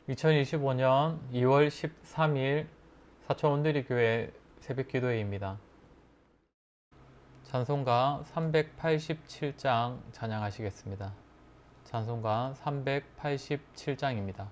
2025년 2월 13일 사천 온누리교회 새벽기도회입니다. 찬송가 387장 찬양하시겠습니다. 찬송가 387장입니다.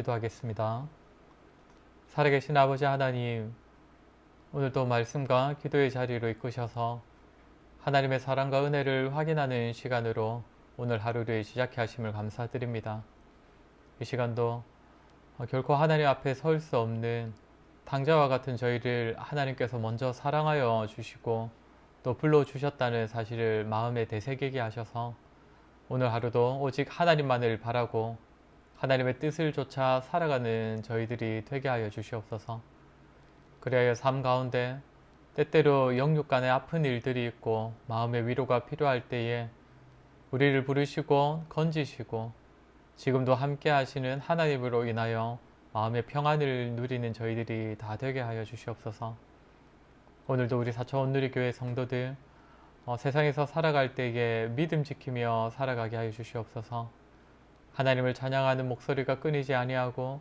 기도하겠습니다. 살아계신 아버지 하나님, 오늘도 말씀과 기도의 자리로 이끄셔서 하나님의 사랑과 은혜를 확인하는 시간으로 오늘 하루를 시작해 하심을 감사드립니다. 이 시간도 결코 하나님 앞에 설 수 없는 탕자와 같은 저희를 하나님께서 먼저 사랑하여 주시고 또 불러주셨다는 사실을 마음에 되새기게 하셔서 오늘 하루도 오직 하나님만을 바라고 하나님의 뜻을 좇아 살아가는 저희들이 되게 하여 주시옵소서. 그리하여 삶 가운데 때때로 영육 간의 아픈 일들이 있고 마음의 위로가 필요할 때에 우리를 부르시고 건지시고 지금도 함께 하시는 하나님으로 인하여 마음의 평안을 누리는 저희들이 다 되게 하여 주시옵소서. 오늘도 우리 사천 온누리교회 성도들 세상에서 살아갈 때에 믿음 지키며 살아가게 하여 주시옵소서. 하나님을 찬양하는 목소리가 끊이지 아니하고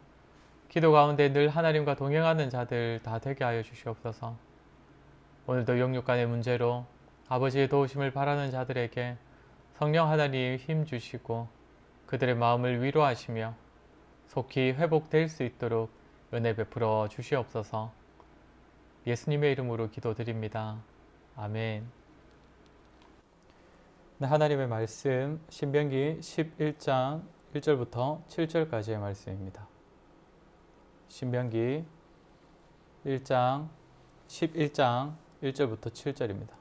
기도 가운데 늘 하나님과 동행하는 자들 다 되게 하여 주시옵소서. 오늘도 영육 간의 문제로 아버지의 도우심을 바라는 자들에게 성령 하나님 힘 주시고 그들의 마음을 위로하시며 속히 회복될 수 있도록 은혜 베풀어 주시옵소서. 예수님의 이름으로 기도드립니다. 아멘. 네, 하나님의 말씀 신명기 11장 1절부터 7절까지의 말씀입니다. 신명기 11장 1절부터 7절입니다.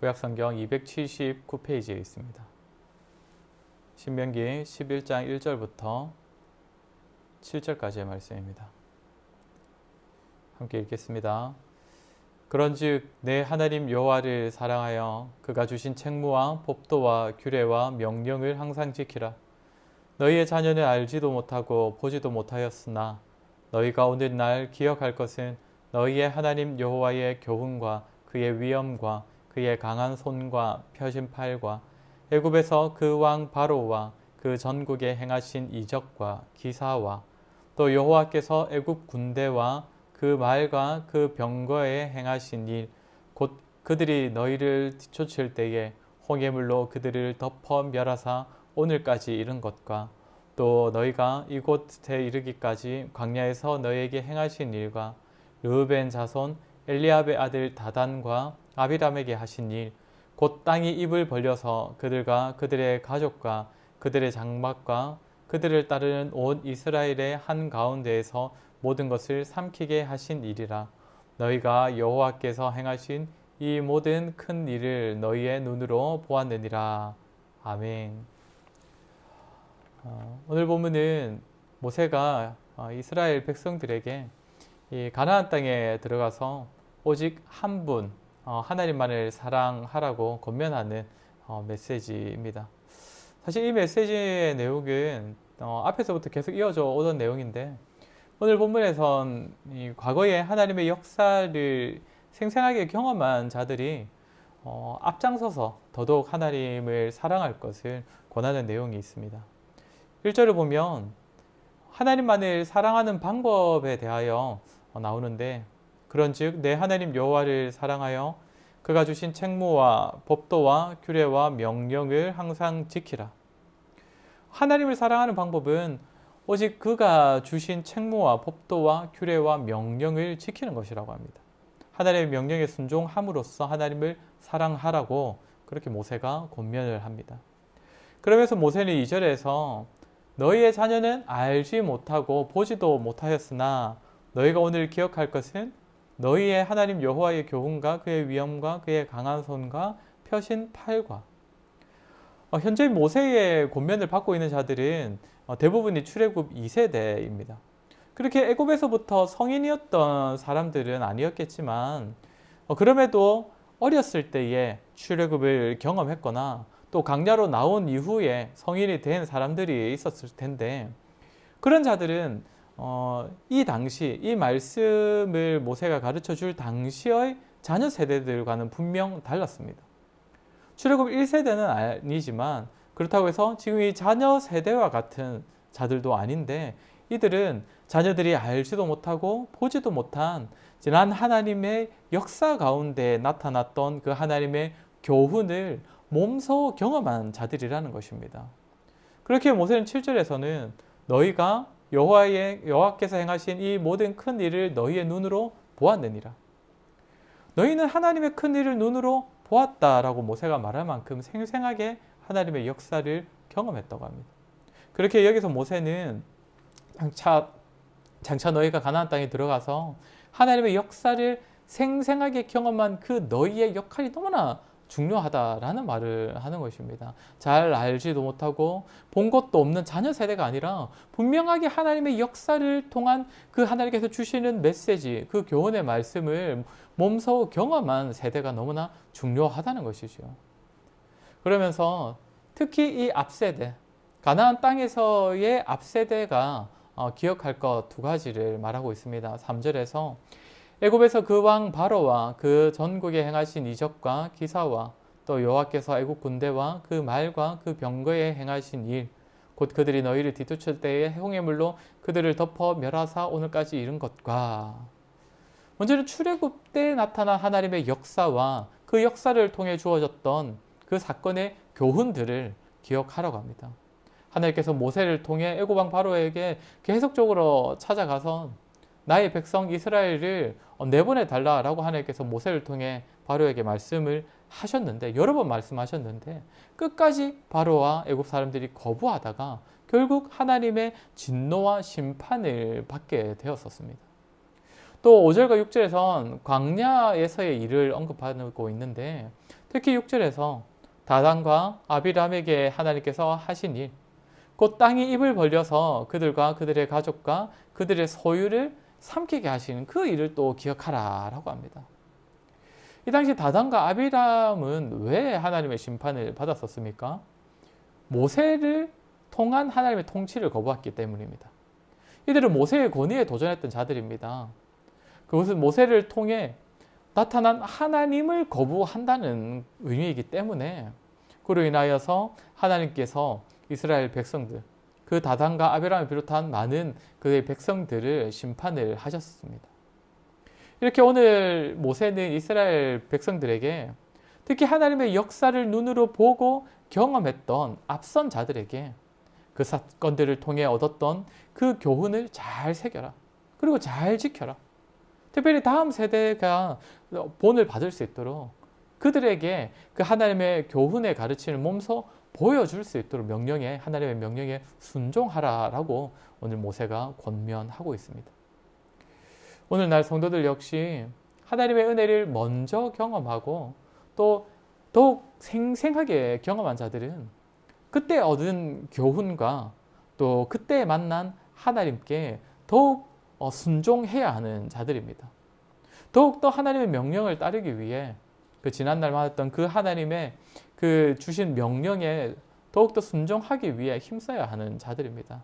구약성경 279페이지에 있습니다. 신명기 11장 1절부터 7절까지의 말씀입니다. 함께 읽겠습니다. 그런즉 내 하나님 여호와를 사랑하여 그가 주신 책무와 법도와 규례와 명령을 항상 지키라. 너희의 자녀는 알지도 못하고 보지도 못하였으나 너희가 오늘날 기억할 것은 너희의 하나님 여호와의 교훈과 그의 위엄과 그의 강한 손과 펴진 팔과 애굽에서 그 왕 바로와 그 전국에 행하신 이적과 기사와 또 여호와께서 애굽 군대와 그 말과 그 병거에 행하신 일, 곧 그들이 너희를 뒤쫓을 때에 홍해물로 그들을 덮어 멸하사 오늘까지 이른 것과 또 너희가 이곳에 이르기까지 광야에서 너희에게 행하신 일과 르우벤 자손 엘리압의 아들 다단과 아비람에게 하신 일, 곧 땅이 입을 벌려서 그들과 그들의 가족과 그들의 장막과 그들을 따르는 온 이스라엘의 한 가운데에서 모든 것을 삼키게 하신 일이라. 너희가 여호와께서 행하신 이 모든 큰 일을 너희의 눈으로 보았느니라. 아멘. 오늘 본문은 모세가 이스라엘 백성들에게 이 가나안 땅에 들어가서 오직 한 분, 하나님만을 사랑하라고 권면하는 메시지입니다. 사실 이 메시지의 내용은 앞에서부터 계속 이어져 오던 내용인데, 오늘 본문에선 이 과거에 하나님의 역사를 생생하게 경험한 자들이 앞장서서 더더욱 하나님을 사랑할 것을 권하는 내용이 있습니다. 1절을 보면 하나님만을 사랑하는 방법에 대하여 나오는데, 그런즉 내 하나님 여호와를 사랑하여 그가 주신 책무와 법도와 규례와 명령을 항상 지키라. 하나님을 사랑하는 방법은 오직 그가 주신 책무와 법도와 규례와 명령을 지키는 것이라고 합니다. 하나님의 명령에 순종함으로써 하나님을 사랑하라고 그렇게 모세가 권면을 합니다. 그러면서 모세는 2절에서 너희의 자녀는 알지 못하고 보지도 못하였으나 너희가 오늘 기억할 것은 너희의 하나님 여호와의 교훈과 그의 위엄과 그의 강한 손과 펴신 팔과. 현재 모세의 권면을 받고 있는 자들은 대부분이 출애굽 2세대입니다. 그렇게 애굽에서부터 성인이었던 사람들은 아니었겠지만 그럼에도 어렸을 때에 출애굽을 경험했거나 또 광야로 나온 이후에 성인이 된 사람들이 있었을 텐데, 그런 자들은 이 당시 이 말씀을 모세가 가르쳐 줄 당시의 자녀 세대들과는 분명 달랐습니다. 출애굽 1세대는 아니지만 그렇다고 해서 지금 이 자녀 세대와 같은 자들도 아닌데, 이들은 자녀들이 알지도 못하고 보지도 못한 지난 하나님의 역사 가운데 나타났던 그 하나님의 교훈을 몸소 경험한 자들이라는 것입니다. 그렇게 모세는 7절에서는 너희가 여호와께서 행하신 이 모든 큰 일을 너희의 눈으로 보았느니라. 너희는 하나님의 큰 일을 눈으로 보았다라고 모세가 말할 만큼 생생하게 하나님의 역사를 경험했다고 합니다. 그렇게 여기서 모세는 장차 너희가 가나안 땅에 들어가서 하나님의 역사를 생생하게 경험한 그 너희의 역할이 너무나 중요하다라는 말을 하는 것입니다. 잘 알지도 못하고 본 것도 없는 자녀 세대가 아니라 분명하게 하나님의 역사를 통한 그 하나님께서 주시는 메시지, 그 교훈의 말씀을 몸소 경험한 세대가 너무나 중요하다는 것이죠. 그러면서 특히 이 앞세대, 가나안 땅에서의 앞세대가 기억할 것 두 가지를 말하고 있습니다. 3절에서 애굽에서 그 왕 바로와 그 전국에 행하신 이적과 기사와 또 여호와께서 애굽 군대와 그 말과 그 병거에 행하신 일, 곧 그들이 너희를 뒤쫓을 때에 홍해 물로 그들을 덮어 멸하사 오늘까지 이른 것과. 먼저는 출애굽 때 나타난 하나님의 역사와 그 역사를 통해 주어졌던 그 사건의 교훈들을 기억하라고 합니다. 하나님께서 모세를 통해 애굽 왕 바로에게 계속적으로 찾아가서 나의 백성 이스라엘을 내보내 달라라고 하나님께서 모세를 통해 바로에게 말씀을 하셨는데, 여러 번 말씀하셨는데 끝까지 바로와 애굽 사람들이 거부하다가 결국 하나님의 진노와 심판을 받게 되었었습니다. 또 5절과 6절에선 광야에서의 일을 언급하고 있는데, 특히 6절에서 다단과 아비람에게 하나님께서 하신 일, 곧 땅이 입을 벌려서 그들과 그들의 가족과 그들의 소유를 삼키게 하시는 그 일을 또 기억하라 라고 합니다. 이 당시 다단과 아비람은 왜 하나님의 심판을 받았었습니까? 모세를 통한 하나님의 통치를 거부했기 때문입니다. 이들은 모세의 권위에 도전했던 자들입니다. 그것은 모세를 통해 나타난 하나님을 거부한다는 의미이기 때문에, 그로 인하여서 하나님께서 이스라엘 백성들, 그 다단과 아비람을 비롯한 많은 그의 백성들을 심판을 하셨습니다. 이렇게 오늘 모세는 이스라엘 백성들에게, 특히 하나님의 역사를 눈으로 보고 경험했던 앞선 자들에게 그 사건들을 통해 얻었던 그 교훈을 잘 새겨라. 그리고 잘 지켜라. 특별히 다음 세대가 본을 받을 수 있도록 그들에게 그 하나님의 교훈의 가르침을 몸소 보여줄 수 있도록 하나님의 명령에 순종하라라고 오늘 모세가 권면하고 있습니다. 오늘날 성도들 역시 하나님의 은혜를 먼저 경험하고 또 더욱 생생하게 경험한 자들은 그때 얻은 교훈과 또 그때 만난 하나님께 더욱 순종해야 하는 자들입니다. 더욱더 하나님의 명령을 따르기 위해 그 지난날 받았던 그 하나님의 그 주신 명령에 더욱더 순종하기 위해 힘써야 하는 자들입니다.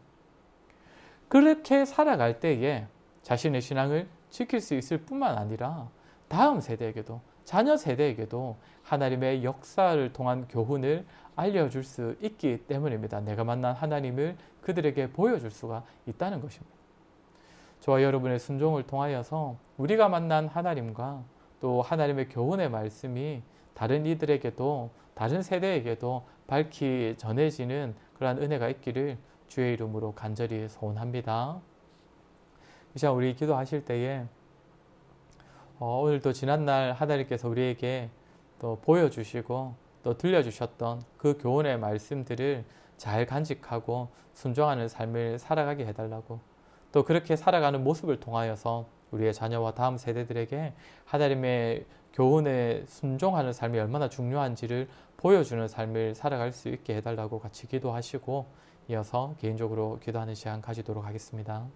그렇게 살아갈 때에 자신의 신앙을 지킬 수 있을 뿐만 아니라 다음 세대에게도 자녀 세대에게도 하나님의 역사를 통한 교훈을 알려줄 수 있기 때문입니다. 내가 만난 하나님을 그들에게 보여줄 수가 있다는 것입니다. 저와 여러분의 순종을 통하여서 우리가 만난 하나님과 또 하나님의 교훈의 말씀이 다른 이들에게도 다른 세대에게도 밝히 전해지는 그러한 은혜가 있기를 주의 이름으로 간절히 소원합니다. 이 시간 우리 기도하실 때에 오늘도 지난날 하나님께서 우리에게 또 보여주시고 또 들려주셨던 그 교훈의 말씀들을 잘 간직하고 순종하는 삶을 살아가게 해달라고, 또 그렇게 살아가는 모습을 통하여서 우리의 자녀와 다음 세대들에게 하나님의 교훈에 순종하는 삶이 얼마나 중요한지를 보여주는 삶을 살아갈 수 있게 해달라고 같이 기도하시고 이어서 개인적으로 기도하는 시간 가지도록 하겠습니다.